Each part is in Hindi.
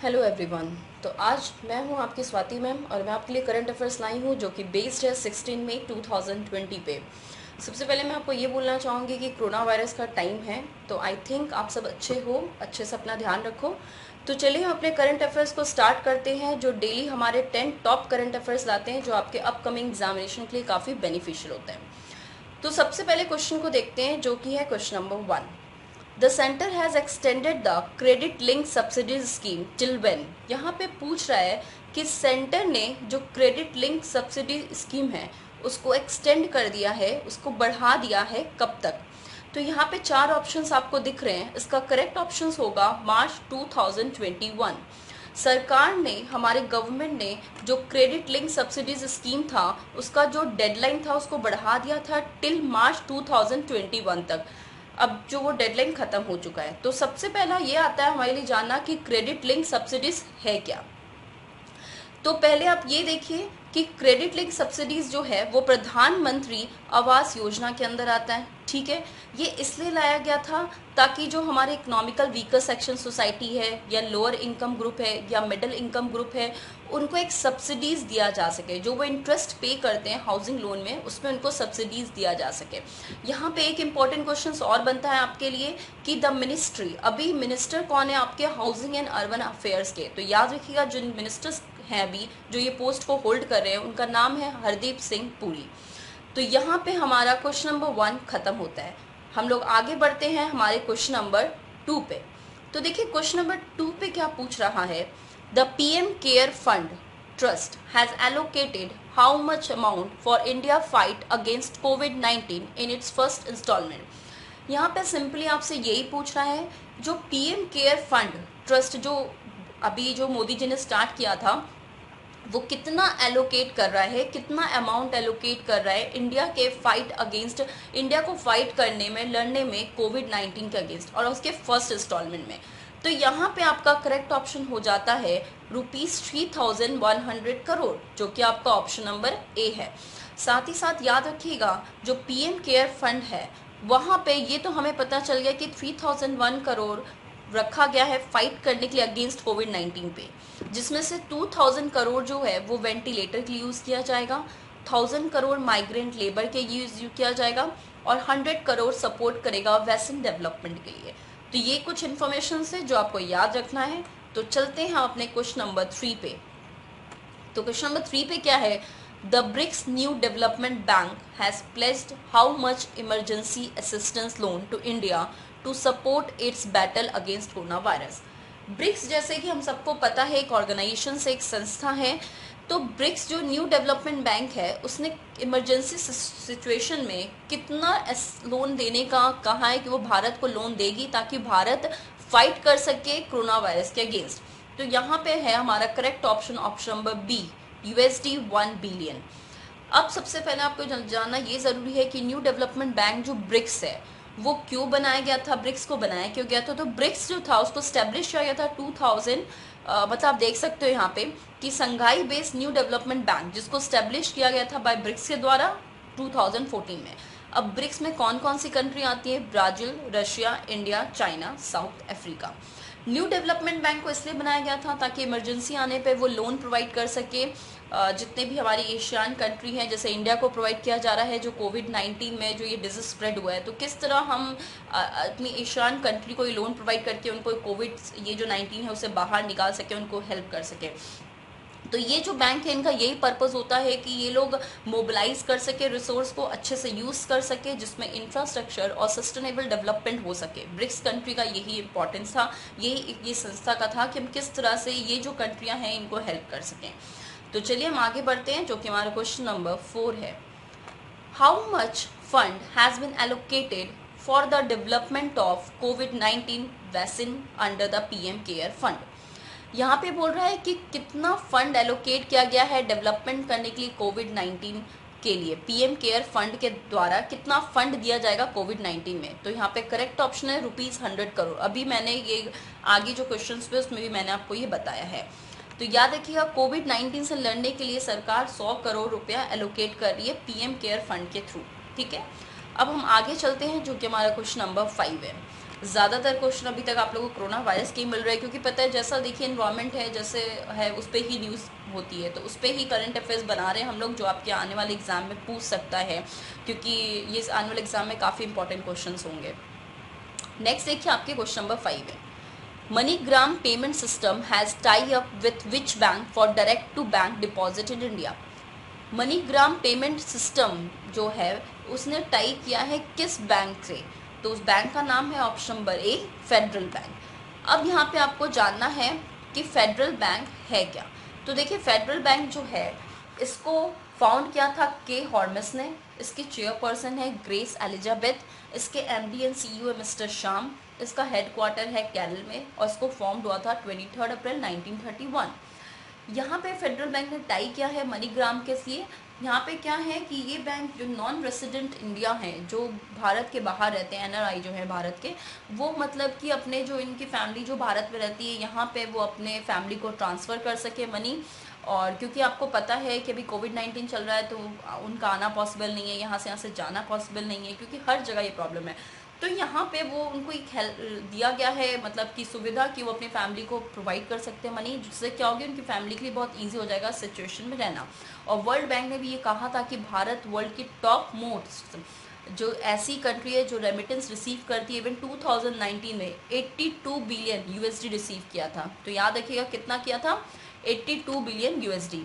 Hello everyone. तो आज मैं हूं आपकी स्वाति मैम और मैं आपके लिए करंट अफेयर्स लाई हूं जो कि बेस्ड है 16 मई 2020 पे। सबसे पहले मैं आपको ये बोलना चाहूँगी कि कोरोना वायरस का टाइम है, तो आई थिंक आप सब अच्छे से अपना ध्यान रखो। तो चलिए हम अपने करंट अफेयर्स को स्टार्ट करते हैं, जो डेली हमारे 10 टॉप करंट अफेयर्स लाते हैं जो आपके अपकमिंग एग्जामिनेशन के लिए काफ़ी बेनिफिशियल होते हैं। तो सबसे पहले क्वेश्चन को देखते हैं, जो कि है question number 1। The centre has extended the credit link subsidies scheme till when. यहाँ पे पूछ रहा है कि सेंटर ने जो क्रेडिट लिंक सब्सिडी स्कीम है उसको एक्सटेंड कर दिया है, उसको बढ़ा दिया है, कब तक। तो यहाँ पे 4 ऑप्शंस आपको दिख रहे हैं। इसका करेक्ट ऑप्शन होगा मार्च 2021। सरकार ने, हमारे गवर्नमेंट ने जो क्रेडिट लिंक सब्सिडीज स्कीम था उसका जो डेडलाइन था उसको बढ़ा दिया था टिल मार्च 2021 तक। अब जो वो डेडलाइन खत्म हो चुका है। तो सबसे पहला ये आता है हमारे लिए जानना कि क्रेडिट लिंक सब्सिडीज है क्या। तो पहले आप ये देखिए कि क्रेडिट लिंक सब्सिडीज जो है वो प्रधानमंत्री आवास योजना के अंदर आता है। ठीक है, ये इसलिए लाया गया था ताकि जो हमारे इकोनॉमिकल वीकर सेक्शन सोसाइटी है या लोअर इनकम ग्रुप है या मिडिल इनकम ग्रुप है, उनको एक सब्सिडीज दिया जा सके। जो वो इंटरेस्ट पे करते हैं हाउसिंग लोन में, उसमें उनको सब्सिडीज दिया जा सके। यहाँ पे एक इम्पॉर्टेंट क्वेश्चन और बनता है आपके लिए कि द मिनिस्ट्री, अभी मिनिस्टर कौन है आपके हाउसिंग एंड अर्बन अफेयर्स के। तो याद रखिएगा जिन मिनिस्टर्स हैं अभी जो ये पोस्ट को होल्ड कर रहे हैं उनका नाम है हरदीप सिंह पुरी। तो यहाँ पे हमारा क्वेश्चन नंबर 1 खत्म होता है। हम लोग आगे बढ़ते हैं हमारे क्वेश्चन नंबर 2 पे। तो देखिए क्वेश्चन नंबर 2 पे क्या पूछ रहा है। The PM care fund trust has allocated how much amount for India fight against कोविड-19 इन इट्स फर्स्ट इंस्टॉलमेंट। यहाँ पे सिंपली आपसे यही पूछ रहा है, जो पीएम केयर फंड ट्रस्ट जो अभी जो मोदी जी ने स्टार्ट किया था वो कितना एलोकेट कर रहा है, कितना अमाउंट एलोकेट कर रहा है इंडिया के फाइट अगेंस्ट, इंडिया को फाइट करने में, लड़ने में कोविड-19 के अगेंस्ट और उसके फर्स्ट इंस्टॉलमेंट में। तो यहाँ पे आपका करेक्ट ऑप्शन हो जाता है ₹3100 करोड़, जो कि आपका ऑप्शन नंबर ए है। साथ ही साथ याद रखिएगा जो पीएम केयर फंड है वहाँ पे ये तो हमें पता चल गया कि 3001 करोड़ रखा गया है फाइट करने के लिए अगेंस्ट कोविड-19 पे, जिसमें से 2000 करोड़ जो है वो वेंटिलेटर के लिए यूज़ किया जाएगा, 1000 करोड़ माइग्रेंट लेबर के यूज़ किया जाएगा और 100 करोड़ सपोर्ट करेगा वैक्सीन डेवलपमेंट के लिए। तो ये कुछ इन्फॉर्मेशन है जो आपको याद रखना है। तो चलते हैं अपने क्वेश्चन नंबर 3 पे। तो क्वेश्चन नंबर 3 पे क्या है। The BRICS New Development Bank has placed how much emergency assistance loan to India to support its battle against corona virus. BRICS जैसे कि हम सबको पता है एक ऑर्गेनाइजेशन से, एक संस्था है। तो ब्रिक्स जो न्यू डेवलपमेंट बैंक है उसने इमरजेंसी सिचुएशन में कितना लोन देने का कहा है कि वो भारत को लोन देगी ताकि भारत फाइट कर सके कोरोना वायरस के अगेंस्ट। तो यहाँ पे है हमारा correct option, option number B, USD 1 billion. अब सबसे पहले आपको जानना ये ज़रूरी है कि न्यू डेवलपमेंट बैंक जो ब्रिक्स है वो क्यों बनाया गया था, ब्रिक्स को बनाया क्यों गया था। तो ब्रिक्स जो था उसको स्टैब्लिश किया गया था 2000, मतलब आप देख सकते हो यहाँ पे कि संघाई बेस्ड न्यू डेवलपमेंट बैंक जिसको स्टैब्लिश किया गया था बाय ब्रिक्स के द्वारा 2014 में। अब ब्रिक्स में कौन कौन सी कंट्री आती है, Brazil, Russia, India, China, south Africa. New Development bank को इसलिए बनाया गया था ताकि इमरजेंसी आने पे वो लोन प्रोवाइड कर सके। जितने भी हमारी एशियन कंट्री हैं, जैसे इंडिया को प्रोवाइड किया जा रहा है जो कोविड-19 में जो ये डिजीज स्प्रेड हुआ है, तो किस तरह हम अपनी एशियन कंट्री को ये लोन प्रोवाइड करके उनको कोविड ये जो 19 है उससे बाहर निकाल सके, उनको हेल्प कर सके। तो ये जो बैंक है इनका यही पर्पस होता है कि ये लोग मोबिलाइज कर सके, रिसोर्स को अच्छे से यूज़ कर सके, जिसमें इंफ्रास्ट्रक्चर और सस्टेनेबल डेवलपमेंट हो सके। ब्रिक्स कंट्री का यही इंपॉर्टेंस था, ये संस्था का था कि हम किस तरह से ये जो कंट्रियां हैं इनको हेल्प कर सकें। तो चलिए हम आगे बढ़ते हैं, जो कि हमारा क्वेश्चन नंबर 4 है। How much fund has been allocated for the development of कोविड-19 vaccine under the PM care fund. यहाँ पे बोल रहा है कि कितना फंड एलोकेट किया गया है डेवलपमेंट करने के लिए कोविड-19 के लिए, पीएम केयर फंड के द्वारा कितना फंड दिया जाएगा कोविड-19 में। तो यहाँ पे करेक्ट ऑप्शन है ₹100 करोड़। अभी मैंने ये आगे जो क्वेश्चंस पे उसमें भी मैंने आपको ये बताया है। तो याद रखिएगा कोविड-19 से लड़ने के लिए सरकार 100 करोड़ रुपया एलोकेट कर रही है पीएम केयर फंड के थ्रू। ठीक है, अब हम आगे चलते हैं, जो कि हमारा क्वेश्चन नंबर 5 है। ज़्यादातर क्वेश्चन अभी तक आप लोगों को कोरोना वायरस के ही मिल रहे हैं, क्योंकि पता है जैसा देखिए इन्वायरमेंट है, जैसे है उस पर ही न्यूज़ होती है, तो उस पर ही करंट अफेयर्स बना रहे हैं हम लोग, जो आपके आने वाले एग्जाम में पूछ सकता है, क्योंकि ये आने वाले एग्जाम में काफ़ी इंपॉर्टेंट क्वेश्चन होंगे। नेक्स्ट देखिए आपके क्वेश्चन नंबर 5 है, MoneyGram payment system has tie up with which bank for direct to bank deposit in India? MoneyGram payment system जो है उसने टाई किया है किस बैंक से? तो उस बैंक का नाम है option number A federal bank. अब यहाँ पे आपको जानना है कि फेडरल बैंक है क्या। तो देखिए फेडरल बैंक जो है इसको फाउंड किया था के हॉर्मस ने, इसके चेयरपर्सन है ग्रेस एलिजाबेथ, इसके एमडी एंड सीईओ है मिस्टर श्याम, इसका हेडक्वार्टर है केरल में और इसको फॉर्म हुआ था 23 अप्रैल 1931। यहाँ पे फेडरल बैंक ने टाई किया है मनीग्राम के लिए। यहाँ पे क्या है कि ये बैंक जो नॉन रेसिडेंट इंडिया हैं, जो भारत के बाहर रहते हैं, एनआरआई जो है भारत के, वो मतलब कि अपने जो इनकी फैमिली जो भारत में रहती है यहाँ पे वो अपने फैमिली को ट्रांसफ़र कर सके मनी। और क्योंकि आपको पता है कि अभी कोविड-19 चल रहा है तो उनका आना पॉसिबल नहीं है, यहाँ से जाना पॉसिबल नहीं है, क्योंकि हर जगह ये प्रॉब्लम है। तो यहाँ पे वो उनको एक हेल्प दिया गया है, मतलब कि सुविधा कि वो अपनी फैमिली को प्रोवाइड कर सकते हैं मनी, जिससे क्या होगी उनकी फैमिली के लिए बहुत इजी हो जाएगा सिचुएशन में रहना। और वर्ल्ड बैंक ने भी ये कहा था कि भारत वर्ल्ड की टॉप मोस्ट जो ऐसी कंट्री है जो रेमिटेंस रिसीव करती है। इवन 2019 में 82 बिलियन यूएसडी रिसीव किया था। तो याद रखिएगा कितना किया था, 82 बिलियन यूएसडी।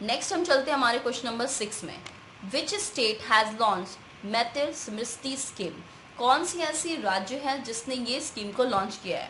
नेक्स्ट हम चलते हैं हमारे क्वेश्चन नंबर 6 में, विच स्टेट हैज़ लॉन्च मैतिर स्मृति स्कीम? कौन सी ऐसी राज्य है जिसने ये स्कीम को लॉन्च किया है?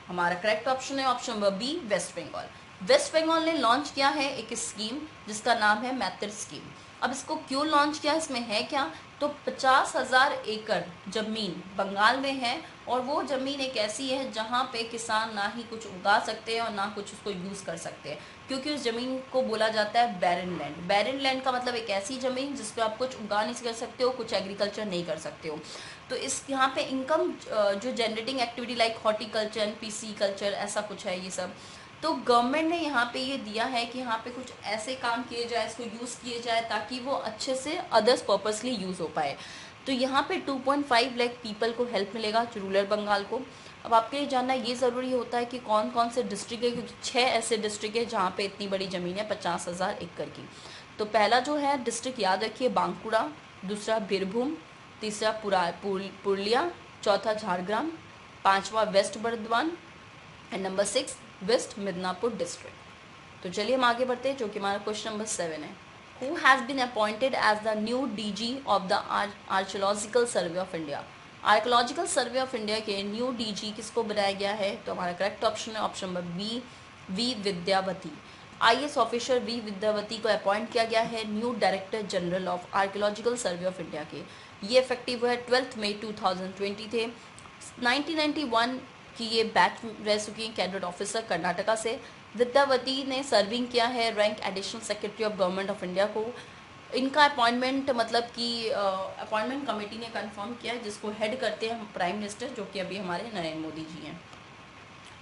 हमारा करेक्ट ऑप्शन है option number B West Bengal. West Bengal ने लॉन्च किया है एक स्कीम जिसका नाम है मैतिर स्कीम। अब इसको क्यों लॉन्च किया, इसमें है क्या, तो 50,000 एकड़ ज़मीन बंगाल में है और वो ज़मीन एक ऐसी है जहाँ पे किसान ना ही कुछ उगा सकते हैं और ना कुछ उसको यूज़ कर सकते हैं, क्योंकि उस ज़मीन को बोला जाता है बैरन लैंड। बैरन लैंड का मतलब एक ऐसी ज़मीन जिस पे आप कुछ उगा नहीं कर सकते हो, कुछ एग्रीकल्चर नहीं कर सकते हो। तो इस यहाँ पे इनकम जो generating activity like horticulture, PC culture, ऐसा कुछ है ये सब। तो गवर्नमेंट ने यहाँ पे ये दिया है कि यहाँ पे कुछ ऐसे काम किए जाए, इसको यूज़ किए जाए ताकि वो अच्छे से अदर्स पर्पसली यूज़ हो पाए। तो यहाँ पे 2.5 लाख पीपल को हेल्प मिलेगा रूरल बंगाल को। अब आपके लिए जानना ये ज़रूरी होता है कि कौन कौन से डिस्ट्रिक्ट है, क्योंकि 6 ऐसे डिस्ट्रिक्ट है जहाँ पे इतनी बड़ी ज़मीन है 50,000 एकड़ की। तो पहला जो है डिस्ट्रिक्ट याद रखिए बांकुड़ा, दूसरा बीरभूम, तीसरा पुरुलिया, चौथा झारग्राम, पाँचवा west Bardhaman and number 6 west Midnapore district. तो चलिए हम आगे बढ़ते हैं, जो कि हमारा क्वेश्चन नंबर 7 है, who has been appointed as the new DG of the archaeological survey of India? Archaeological survey of India के न्यू डीजी किसको बनाया गया है? तो हमारा करेक्ट ऑप्शन है option number B V Vidyavati. IAS officer V Vidyavati को अपॉइंट किया गया है new director general of archaeological survey of India के। ये इफेक्टिव हुआ है 12 मई 2020 थे। 1991 की ये बैच रह चुकी हैं कैडेट ऑफिसर कर्नाटका से। विद्यावती ने सर्विंग किया है rank additional secretary of government of India को। इनका अपॉइंटमेंट मतलब कि अपॉइंटमेंट कमेटी ने कंफर्म किया है, जिसको हेड करते हैं प्राइम मिनिस्टर, जो कि अभी हमारे नरेंद्र मोदी जी हैं।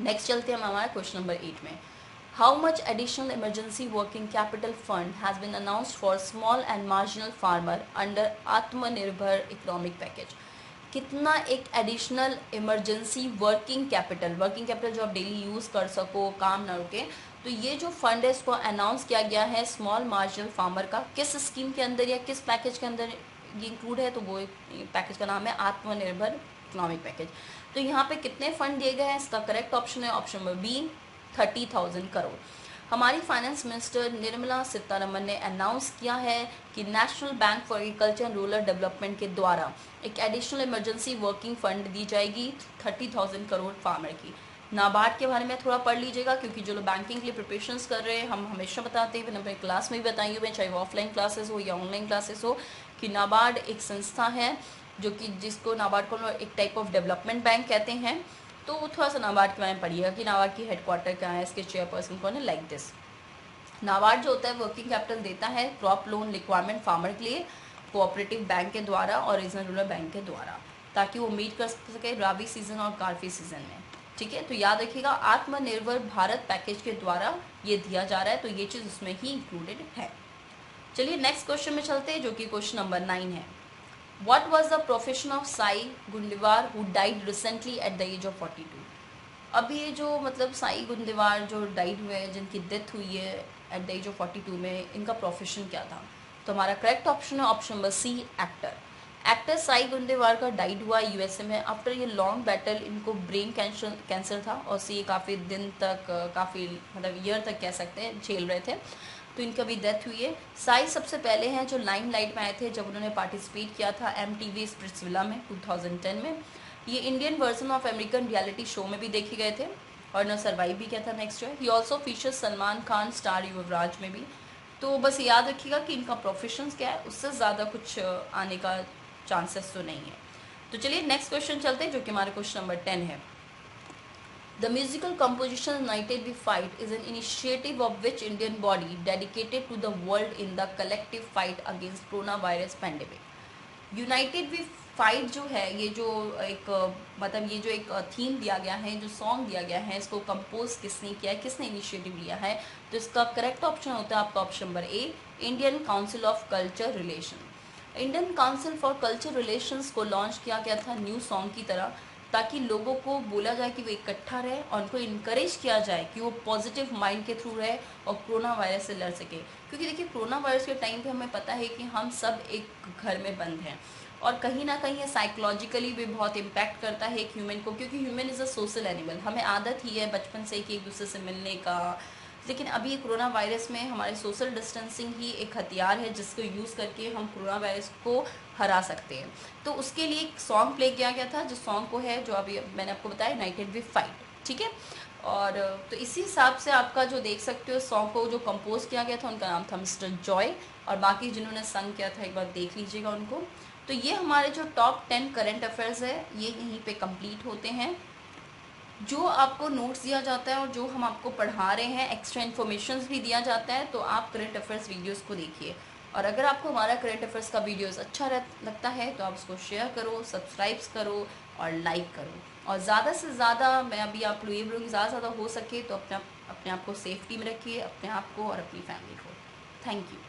नेक्स्ट चलते हैं हम हमारे क्वेश्चन नंबर 8 में, how much additional emergency working capital fund has been announced for small and marginal farmer under Atmanirbhar economic package? कितना एक एडिशनल इमरजेंसी वर्किंग कैपिटल जो आप डेली यूज़ कर सको, काम ना रुके, तो ये जो फंड है इसको अनाउंस किया गया है स्मॉल मार्जिनल फार्मर का। किस स्कीम के अंदर या किस पैकेज के अंदर ये इंक्लूड है? तो वो पैकेज का नाम है आत्मनिर्भर इकोनॉमिक पैकेज। तो यहाँ पे कितने फंड दिए गए हैं? इसका करेक्ट ऑप्शन है ऑप्शन नंबर बी 30,000 करोड़। हमारी फाइनेंस मिनिस्टर निर्मला सीतारमन ने अनाउंस किया है कि national bank for agriculture and rural development के द्वारा एक एडिशनल इमरजेंसी वर्किंग फंड दी जाएगी 30,000 करोड़ फार्मर की। नाबार्ड के बारे में थोड़ा पढ़ लीजिएगा, क्योंकि जो लोग बैंकिंग के लिए प्रिपरेशंस कर रहे हैं, हम हमेशा बताते हैं, मैंने अपने क्लास में भी बताई हुई है, चाहे वो ऑफलाइन क्लासेस हो या ऑनलाइन क्लासेस हो, कि नाबार्ड एक संस्था है जो कि जिसको नाबार्ड को एक टाइप ऑफ डेवलपमेंट बैंक कहते हैं। तो थोड़ा सा नाबार्ड के बारे में पढ़िएगा कि नाबार्ड की हेडक्वार्टर क्या है, इसके चेयरपर्सन कौन है, लाइक दिस। नाबार्ड जो होता है वर्किंग कैपिटल देता है क्रॉप लोन रिक्वायरमेंट फार्मर के लिए कोऑपरेटिव बैंक के द्वारा और रीजनल रूरल बैंक के द्वारा, ताकि वो मीट कर सके राबी सीजन और कार्फी सीजन में। ठीक है, तो याद रखिएगा आत्मनिर्भर भारत पैकेज के द्वारा ये दिया जा रहा है, तो ये चीज़ उसमें ही इंक्लूडेड है। चलिए नेक्स्ट क्वेश्चन में चलते हैं, जो कि क्वेश्चन नंबर 9 है। What was the profession of Sai Gundevar who died recently at the age of 42? अब ये जो मतलब साई गुंदेवार जो डाइड हुए हैं, जिनकी डेथ हुई है एट द एज ऑफ 42 में, इनका प्रोफेशन क्या था? तो हमारा करेक्ट ऑप्शन है option number C, actor. Actor Sai Gundewar का डाइड हुआ यूएसए में आफ्टर ये लॉन्ग बैटल। इनको ब्रेन कैंसर था और से ये काफ़ी दिन तक, काफ़ी मतलब ईयर तक कह सकते हैं, झेल रहे थे। तो इनका भी डेथ हुई है। साई सबसे पहले हैं जो लाइमलाइट में आए थे जब उन्होंने पार्टिसिपेट किया था MTV स्प्रिट्सविला में 2010 में। ये Indian version of American reality show में भी देखे गए थे और न सर्वाइव भी किया था next year. He also features Salman Khan star Yuvraj में भी। तो बस याद रखिएगा कि इनका प्रोफेशन क्या है, उससे ज़्यादा कुछ आने का चांसेस तो नहीं है। तो चलिए नेक्स्ट क्वेश्चन चलते हैं, जो कि हमारा क्वेश्चन नंबर 10 है। The musical composition United We Fight is an initiative of which Indian body dedicated to the world in the collective fight against coronavirus pandemic. United we fight जो है, ये जो एक मतलब ये जो एक थीम दिया गया है, जो सॉन्ग दिया गया है, इसको कंपोज किसने किया है, किसने इनिशिएटिव लिया है? तो इसका करेक्ट ऑप्शन होता है आपका option number A, Indian council of culture relation. Indian council for culture relations को लॉन्च किया गया था न्यू सॉन्ग की तरह, ताकि लोगों को बोला जाए कि वो इकट्ठा रहे और उनको इनकरेज किया जाए कि वो पॉजिटिव माइंड के थ्रू रहे और कोरोना वायरस से लड़ सके। क्योंकि देखिए कोरोना वायरस के टाइम पे हमें पता है कि हम सब एक घर में बंद हैं और कहीं ना कहीं ये साइकोलॉजिकली भी बहुत इम्पैक्ट करता है एक ह्यूमन को, क्योंकि human is a social animal. हमें आदत ही है बचपन से कि एक दूसरे से मिलने का। लेकिन अभी कोरोना वायरस में हमारे सोशल डिस्टेंसिंग ही एक हथियार है जिसको यूज़ करके हम कोरोना वायरस को हरा सकते हैं। तो उसके लिए एक सॉन्ग प्ले किया गया था, जो सॉन्ग को है जो अभी मैंने आपको बताया, यूनाइटेड वी फाइट, ठीक है। और तो इसी हिसाब से आपका जो देख सकते हो सॉन्ग को जो कंपोज किया गया था, उनका नाम था मिस्टर जॉय, और बाकी जिन्होंने संग किया था एक बार देख लीजिएगा उनको। तो ये हमारे जो टॉप 10 करंट अफेयर्स है ये यहीं पे कंप्लीट होते हैं। जो आपको नोट्स दिया जाता है और जो हम आपको पढ़ा रहे हैं, एक्स्ट्रा इन्फॉर्मेशन भी दिया जाता है, तो आप करंट अफेयर्स वीडियोस को देखिए। और अगर आपको हमारा करंट अफेयर्स का वीडियोस अच्छा लगता है तो आप उसको शेयर करो, सब्सक्राइब करो और लाइक करो। और ज़्यादा से ज़्यादा मैं अभी आप लोग ये बोलूँगी, ज़्यादा से ज़्यादा हो सके तो अपने आप को सेफ्टी में रखिए, अपने आप को और अपनी फैमिली को। Thank you.